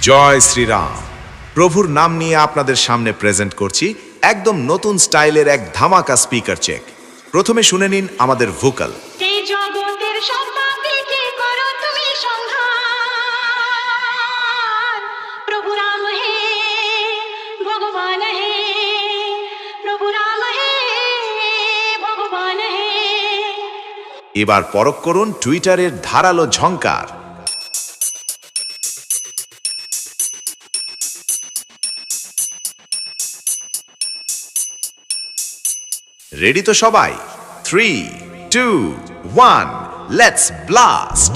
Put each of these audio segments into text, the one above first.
জয় শ্রীরাম। প্রভুর নাম নিয়ে আপনাদের সামনে প্রেজেন্ট করছি একদম নতুন স্টাইলের এক ধামাকা স্পিকার চেক। প্রথমে শুনে নিন আমাদের ভোকাল। এবার পরখ করুন টুইটারের ধারালো ঝংকার। রেডি তো সবাই? 3, 2, 1, লেটস ব্লাস্ট।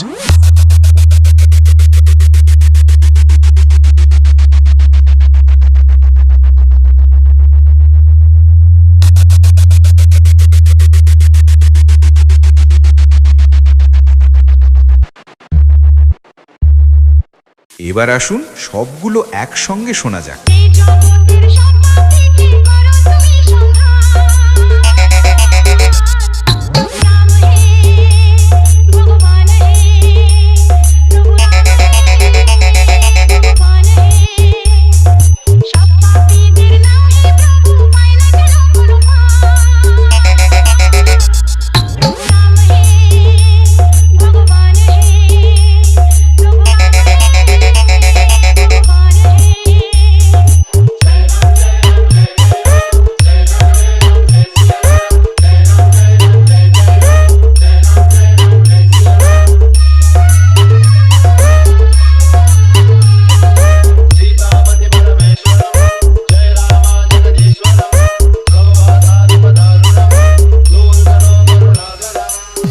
এবার আসুন সবগুলো একসঙ্গে শোনা যাক।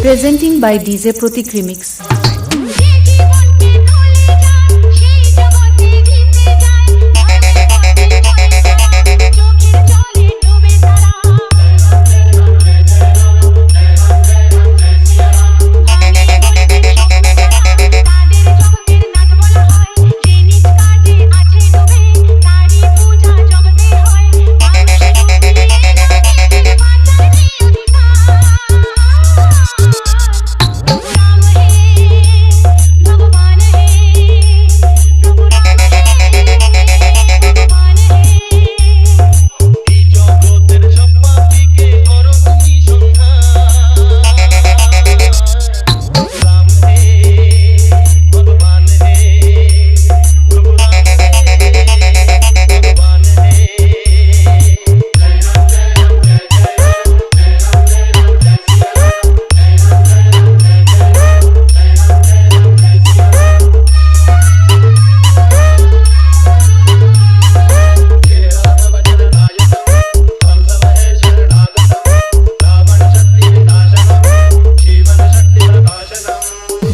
Presenting by DJ Pratik Remix.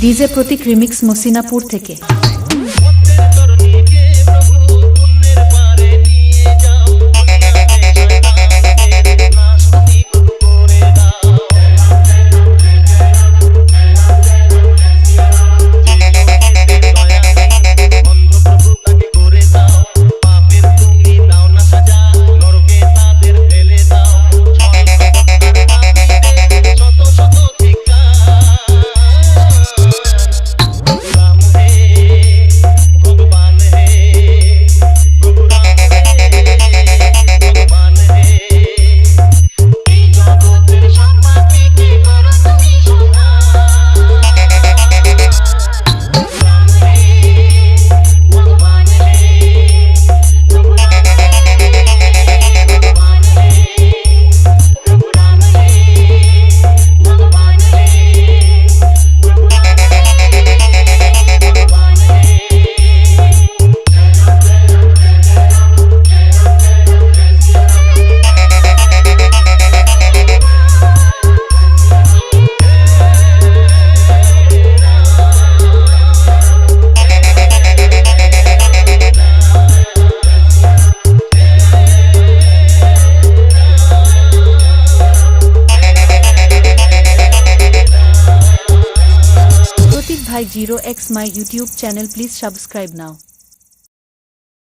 DJ Pratik Remix মসিনাপুর থেকে। Pratik Bhai 0x my YouTube channel, please subscribe now.